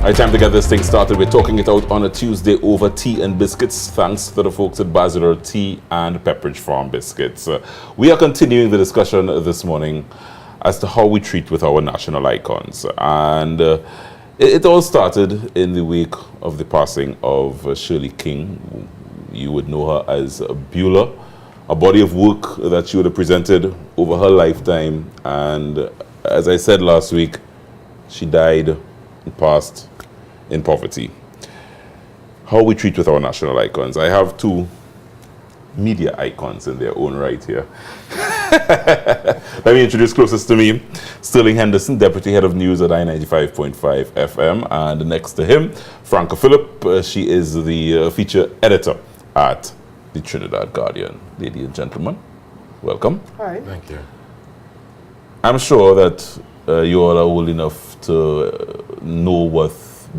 Right, time to get this thing started. We're talking it out on a Tuesday over tea and biscuits. Thanks to the folks at Basilar Tea and Pepperidge Farm Biscuits. We are continuing the discussion this morning as to how we treat with our national icons. And it all started in the wake of the passing of Shirley King. You would know her as Beulah, a body of work that she would have presented over her lifetime. And as I said last week, she died and passed in poverty. How we treat with our national icons. I have two media icons in their own right here. Let me introduce closest to me, Sterling Henderson, Deputy Head of News at I-95.5 FM, and next to him, Franco Philip. She is the feature editor at the Trinidad Guardian. Ladies and gentlemen, welcome. Hi. Thank you. I'm sure that you all are old enough to know what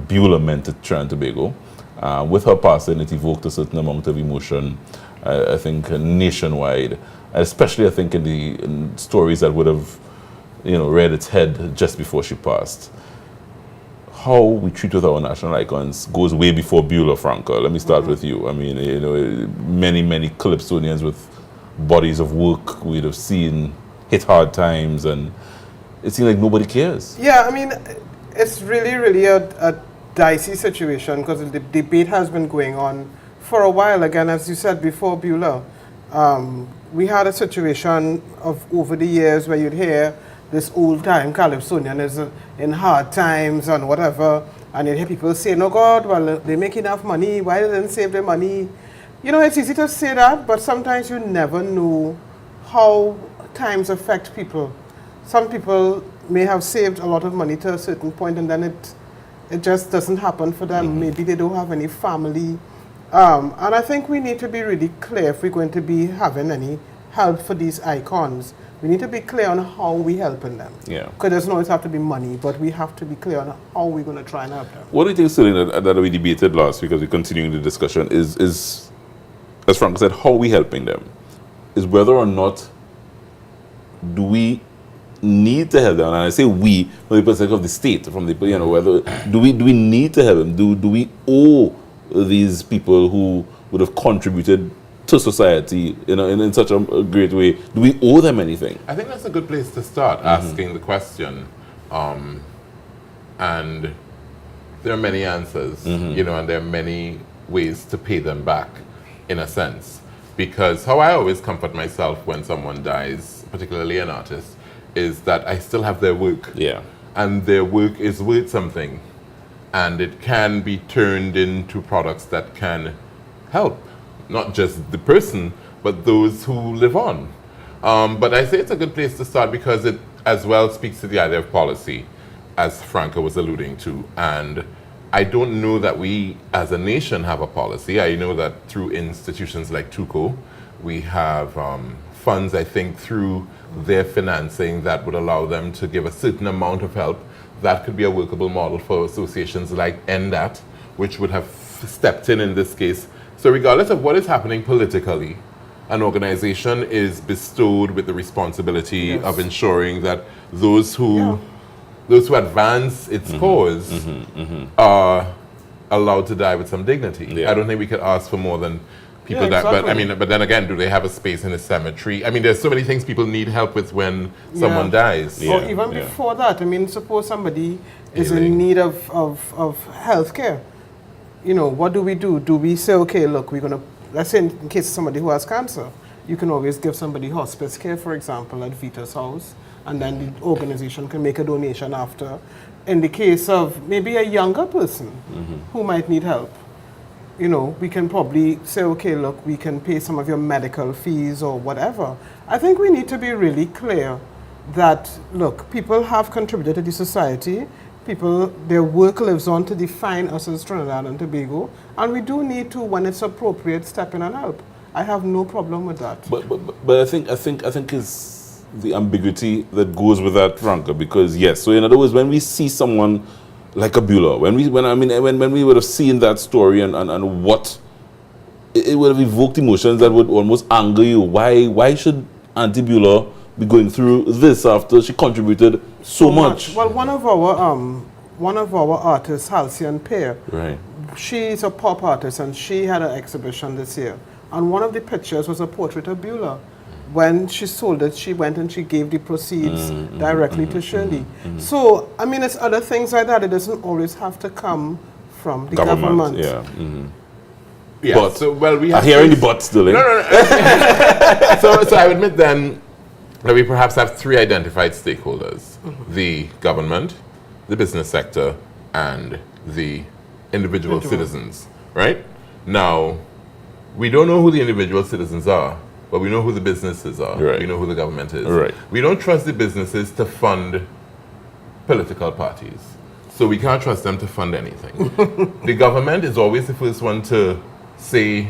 Beulah meant to Trinidad and Tobago. With her passing, it evoked a certain amount of emotion, I think, nationwide, especially I think in stories that would have, reared its head just before she passed. How we treat with our national icons goes way before Beulah, Franka. Let me start with you. I mean, many Calypsonians with bodies of work we'd have seen hit hard times, and it seems like nobody cares. Yeah, I mean, it's really a dicey situation because the debate has been going on for a while. Again, as you said before, Beulah, we had a situation of over the years where you'd hear this old-time Calypsonian is in hard times and whatever, and you'd hear people say, "No, God, well, they make enough money. Why didn't they save their money?" It's easy to say that, but sometimes you never know how times affect people. Some people may have saved a lot of money to a certain point, and then it just doesn't happen for them. Maybe they don't have any family. And I think we need to be really clear if we're going to be having any help for these icons. We need to be clear on how we're helping them. Yeah. Because it doesn't always have to be money, but we have to be clear on how we're going to try and help them. What do you think, Sterling, that we debated last week as we're continuing the discussion is, as Frank said, how are we helping them? Is whether or not do we need to help them, and I say we from the perspective of the state, from the whether do we need to help them? Do we owe these people who would have contributed to society in such a great way? Do we owe them anything? I think that's a good place to start asking the question, and there are many answers, and there are many ways to pay them back, in a sense, because how I always comfort myself when someone dies, particularly an artist, is that I still have their work. Yeah. And their work is worth something. And it can be turned into products that can help, not just the person, but those who live on. But I say it's a good place to start because it as well speaks to the idea of policy, as Franka was alluding to. And I don't know that we as a nation have a policy. I know that through institutions like TUCO, we have funds, I think, through their financing that would allow them to give a certain amount of help. That could be a workable model for associations like NDAT, which would have stepped in this case. So regardless of what is happening politically, an organization is bestowed with the responsibility of ensuring that those who advance its cause are allowed to die with some dignity. Yeah. I don't think we could ask for more than people but then again, do they have a space in a cemetery? I mean, there's so many things people need help with when someone dies. Yeah. Or even before that, I mean, suppose somebody is in need of health care. What do we do? Do we say, okay, look, let's say in case of somebody who has cancer, you can always give somebody hospice care, for example, at Vita's house, and then the organization can make a donation after. In the case of maybe a younger person who might need help, we can probably say, okay, look, we can pay some of your medical fees or whatever. I think we need to be really clear that, look, people have contributed to the society. Their work lives on to define us as Trinidad and Tobago, and we do need to, when it's appropriate, step in and help. I have no problem with that. But I think it's the ambiguity that goes with that, Franka, because yes, so in other words, when we see someone like a Beulah, when we would have seen that story and what it would have evoked emotions that would almost anger you. Why should Auntie Beulah be going through this after she contributed so much? Well, one of our one of our artists, Halcyon Pear. Right. She's a pop artist, and she had an exhibition this year. And one of the pictures was a portrait of Beulah. When she sold it, she went and she gave the proceeds directly to Shirley. So, I mean, it's other things like that. It doesn't always have to come from the government. Yeah. Yeah. But So, well, we have I'm hearing to- the but still. Eh? No. So I would admit then that we perhaps have three identified stakeholders: the government, the business sector, and the individual citizens. Right? Now, we don't know who the individual citizens are, but we know who the businesses are. Right. We know who the government is. Right. We don't trust the businesses to fund political parties. So we can't trust them to fund anything. The government is always the first one to say,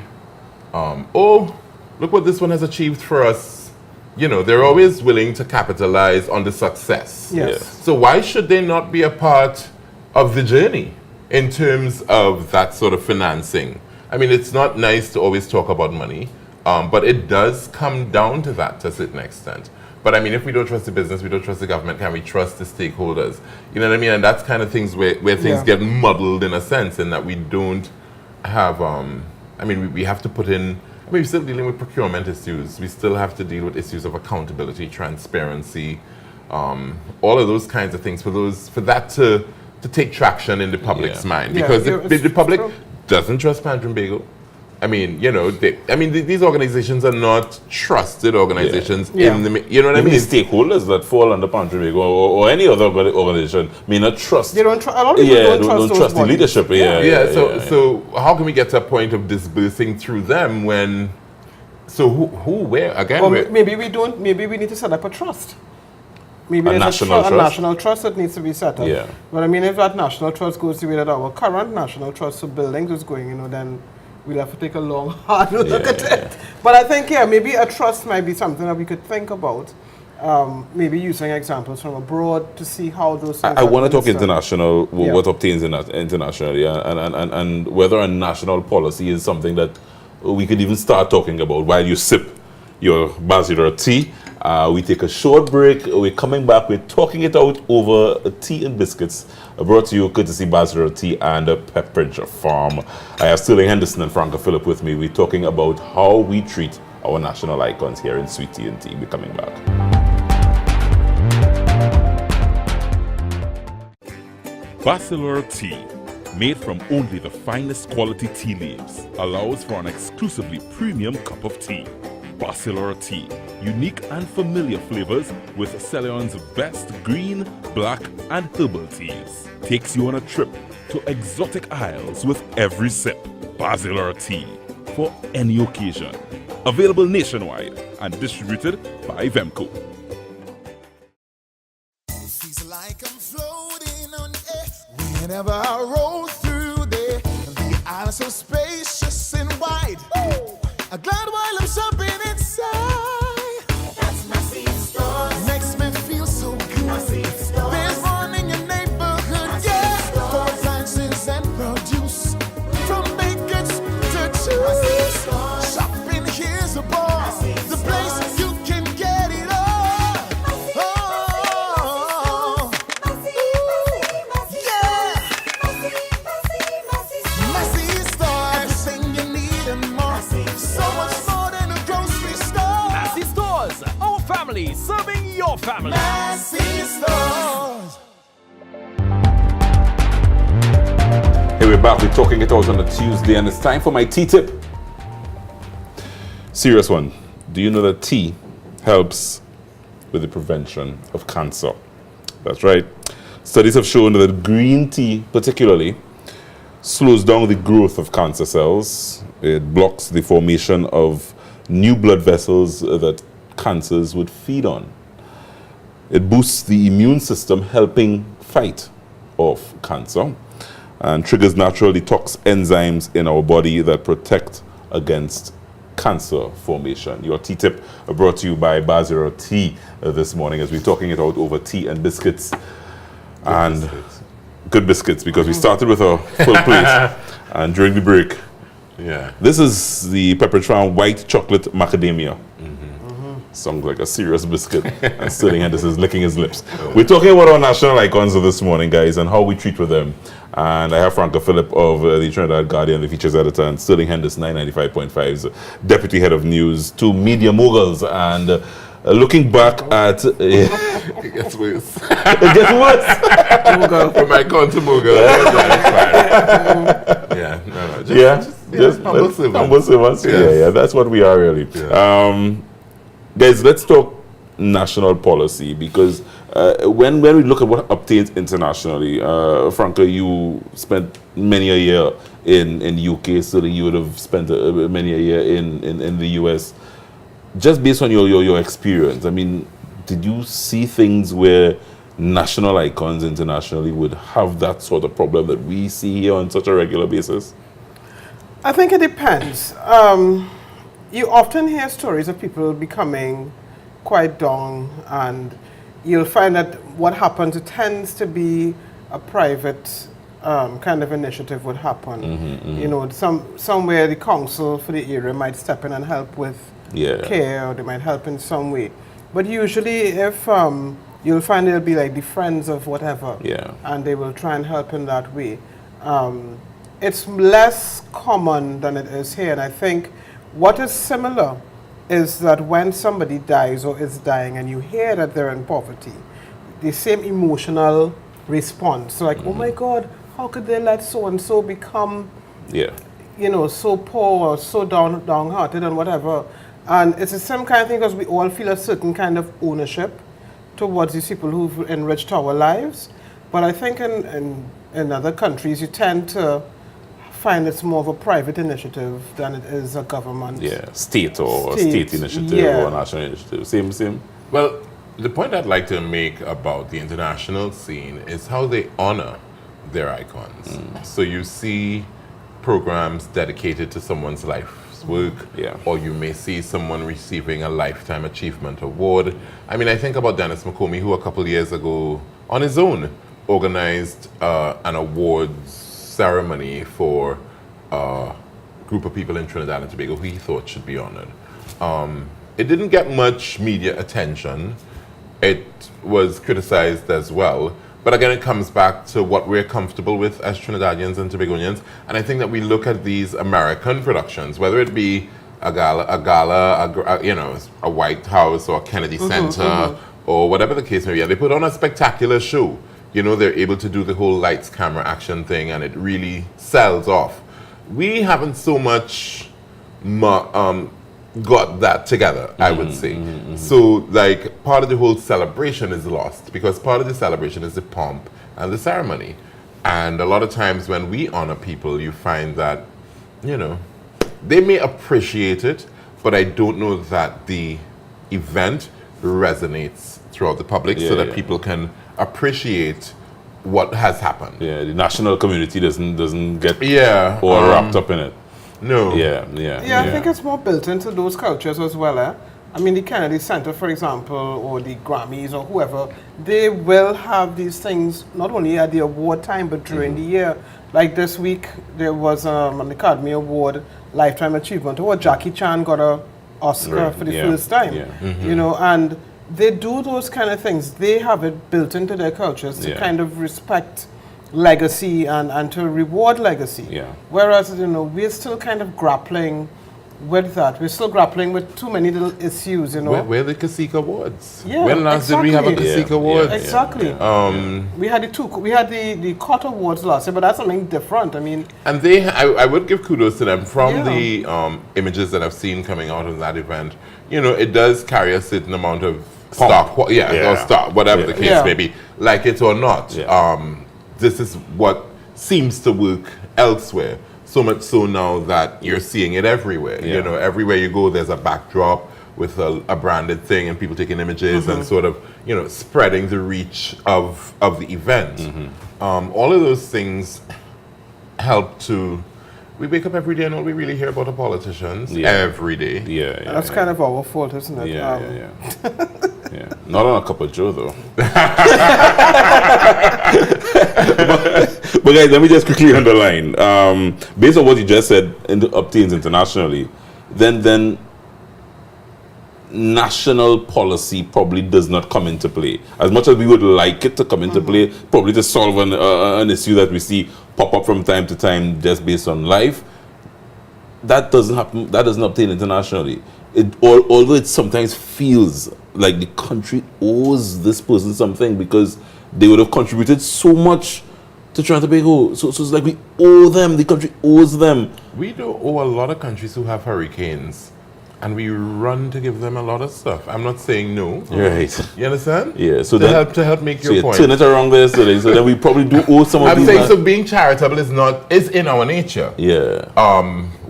oh, look what this one has achieved for us. You know, they're always willing to capitalize on the success. Yes. So why should they not be a part of the journey in terms of that sort of financing? I mean, it's not nice to always talk about money, but it does come down to that to a certain extent. But I mean, if we don't trust the business, we don't trust the government, can we trust the stakeholders? You know what I mean? And that's kind of things where things get muddled in a sense, in that we don't have, I mean, we have to put in, I mean, we're still dealing with procurement issues. We still have to deal with issues of accountability, transparency, all of those kinds of things for that to take traction in the public's mind. Yeah, Because it's the public true. doesn't trust Pantry Bagel. I mean, you know, these organizations are not trusted organizations Yeah. in the, you know what I Even mean? the stakeholders that fall under Pantry Bagel or any other organization may not trust. They don't a lot of people don't trust those the bodies. leadership. So how can we get to a point of disbursing through them when? So who where again? Or where- maybe we don't. Maybe we need to set up a trust. Maybe A there's national a trust? national trust that needs to be set up. Yeah. But I mean, if that national trust goes the way that our current national trust for buildings is going, you know, then we'll have to take a long, hard look at it. But I think, maybe a trust might be something that we could think about. Maybe using examples from abroad to see how those things I want to talk administered. international, Yeah. what obtains internationally, and whether a national policy is something that we could even start talking about while you sip your Bachelor tea. We take a short break. We're coming back. We're talking it out over tea and biscuits, brought to you courtesy Bachelor Tea and Pepperidge Farm. I have Sterling Henderson and Franco Philip with me. We're talking about how we treat our national icons here in Sweet Tea and Tea. We're coming back. Bachelor Tea, made from only the finest quality tea leaves, allows for an exclusively premium cup of tea. Bachelor Tea, unique and familiar flavors with Ceylon's best green, black, and herbal teas. Takes you on a trip to exotic isles with every sip. Bachelor Tea, for any occasion. Available nationwide and distributed by Vemco. Feels like I'm floating on air whenever I roll through there. The island's so spacious and wide. I'm glad while I'm shopping inside. That's my seed store. Makes me feel so good. My seed store. There's one in your neighborhood, yeah. For appliances and produce, from bakers to juice. Shopping here's a ball. The place you can get it all. Oh, yeah. Massy store, everything you need and more. So much more than a grocery store. Massy Stores, our family serving your family. Massy stores. Here we're back. We're talking it out on a Tuesday, and it's time for my tea tip. Serious one. Do you know that tea helps with the prevention of cancer? That's right. Studies have shown that green tea, particularly, slows down the growth of cancer cells. It blocks the formation of new blood vessels that cancers would feed on. It boosts the immune system, helping fight off cancer, and triggers natural detox enzymes in our body that protect against cancer formation. Your tea tip brought to you by Bachelor Tea this morning, as we're talking it out over tea and biscuits. Good biscuits, because we started with a full plate, and during the break, Yeah. this is the Pepperidge Farm white chocolate macadamia. Sounds like a serious biscuit. And Sterling Henderson is licking his lips. We're talking about our national icons of this morning, guys, and how we treat with them. And I have Franco Philip of the Trinidad Guardian, the features editor, and Sterling Henderson, 995.5's deputy head of news, two media moguls. And looking back at... It gets worse. It gets worse. From my con to mogul. Yeah, no, just humble servants. Humble servants. Yes. Yeah, that's what we are really. Yeah. Guys, let's talk national policy, because when we look at what obtains internationally, Franka, you spent many a year in the UK, so you would have spent many a year in the US. Just based on your experience, I mean, did you see things where national icons internationally would have that sort of problem that we see here on such a regular basis? I think it depends. You often hear stories of people becoming quite down, and you'll find that what happens, it tends to be a private kind of initiative would happen. You know, somewhere the council for the area might step in and help with care, or they might help in some way. But usually if you'll find it'll be like the friends of whatever, and they will try and help in that way. It's less common than it is here, and I think what is similar is that when somebody dies or is dying and you hear that they're in poverty, the same emotional response, so like, oh my God, how could they let so-and-so become, you know, so poor or so downhearted and whatever. And it's the same kind of thing, because we all feel a certain kind of ownership towards these people who've enriched our lives. But I think in other countries, you tend to find it's more of a private initiative than it is a government. State initiative or national initiative. Same. Well, the point I'd like to make about the international scene is how they honor their icons. So you see programs dedicated to someone's life's work, or you may see someone receiving a Lifetime Achievement Award. I mean, I think about Dennis McComey, who a couple years ago, on his own, organized an awards ceremony for a group of people in Trinidad and Tobago who he thought should be honored. It didn't get much media attention. It was criticized as well. But again, it comes back to what we're comfortable with as Trinidadians and Tobagonians. And I think that we look at these American productions, whether it be a gala, you know, a White House or a Kennedy Center, or whatever the case may be, and they put on a spectacular show. You know, they're able to do the whole lights, camera, action thing, and it really sells off. We haven't so much got that together, I would say. So, like, part of the whole celebration is lost, because part of the celebration is the pomp and the ceremony. And a lot of times when we honor people, you find that, you know, they may appreciate it, but I don't know that the event resonates throughout the public so that people can appreciate what has happened. The national community doesn't get all wrapped up in it. No. I think it's more built into those cultures as well. I mean, the Kennedy Center, for example, or the Grammys or whoever, they will have these things not only at the award time, but during the year. Like this week, there was an Academy Award, Lifetime Achievement Award. Jackie Chan got an Oscar for the first time. You know, and they do those kind of things. They have it built into their cultures to kind of respect legacy and to reward legacy. Whereas, you know, we're still kind of grappling with that. We're still grappling with too many little issues, you know. Where the Kasika Awards? When last did we have a Kasika Awards? Exactly. We had the COT Awards last year, but that's something different. I mean, and I would give kudos to them from the images that I've seen coming out of that event. You know, it does carry a certain amount of stock, or stock, whatever the case may be, like it or not. This is what seems to work elsewhere. So much so now that you're seeing it everywhere. You know, everywhere you go, there's a backdrop with a branded thing and people taking images and sort of, you know, spreading the reach of the event. All of those things help to... We wake up every day and all we really hear about are politicians every day. That's kind of our fault, isn't it? Not on a cup of Joe, though. but guys, let me just quickly underline. Based on what you just said, obtains internationally, then national policy probably does not come into play. As much as we would like it to come into play, probably to solve an issue that we see pop up from time to time just based on life, that doesn't happen. That doesn't obtain internationally. Although it sometimes feels like the country owes this person something because they would have contributed so much to trying to make whole. So it's like we owe them. The country owes them. We do owe a lot of countries who have hurricanes, and we run to give them a lot of stuff. I'm not saying no. Right. You understand? Yeah. So to help make your point. Turn it around there, so then we probably do owe some of I'm these. saying so. Being charitable is in our nature. Yeah.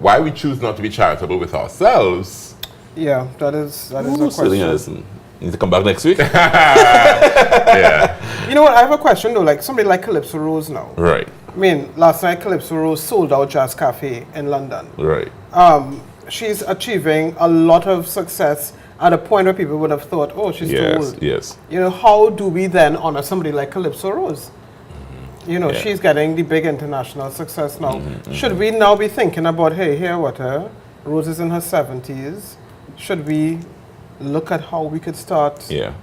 Why we choose not to be charitable with ourselves? Yeah, that is a Sitting question. Henderson. You need to come back next week. Yeah. You know what? I have a question though. Like somebody like Calypso Rose now. Right. I mean, last night Calypso Rose sold out Jazz Cafe in London. Right. She's achieving a lot of success at a point where people would have thought, oh, she's too old. Yes. You know, how do we then honor somebody like Calypso Rose? You know, she's getting the big international success now. Should we now be thinking about, hey, here what Rose is in her 70s. Should we look at how we could start, Yeah.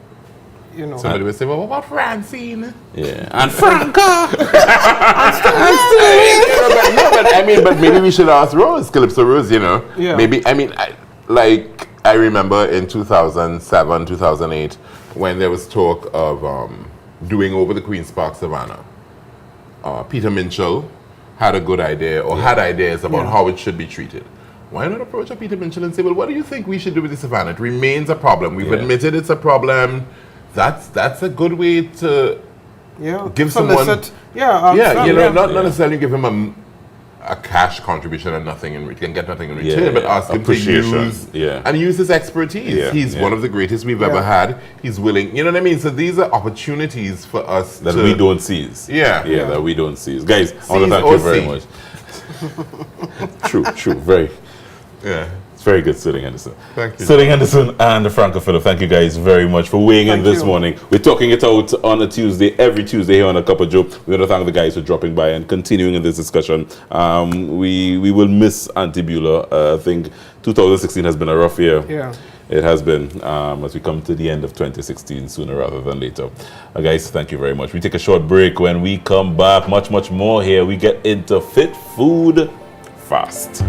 you know. Somebody would say, well, what about Francine? Yeah. And Franka. But maybe we should ask Rose, Calypso Rose, you know. Yeah. Maybe, I remember in 2007, 2008, when there was talk of doing over the Queen's Park Savannah. Peter Minchell had a good idea, or had ideas about how it should be treated. Why not approach Peter Minchell and say, well, what do you think we should do with the Savannah? It remains a problem. We've admitted it's a problem. That's a good way to give someone... Solicit. not necessarily give him a cash contribution and nothing in return, get nothing in return, but ask him to use his expertise. Yeah, He's one of the greatest we've ever had. He's willing, you know what I mean? So these are opportunities for us that we don't seize. That we don't seize. Guys, I want to thank you very much. True, very. Yeah. It's very good, Sitting Henderson. Thank you. Sitting Henderson and Franco Philip, thank you guys very much for weighing in this morning. We're talking it out on a Tuesday, every Tuesday here on A Cup of Joe. We want to thank the guys for dropping by and continuing in this discussion. We will miss Auntie Beulah. I think 2016 has been a rough year. Yeah. It has been, as we come to the end of 2016, sooner rather than later. Guys, thank you very much. We take a short break. When we come back, much more here. We get into Fit Food Fast.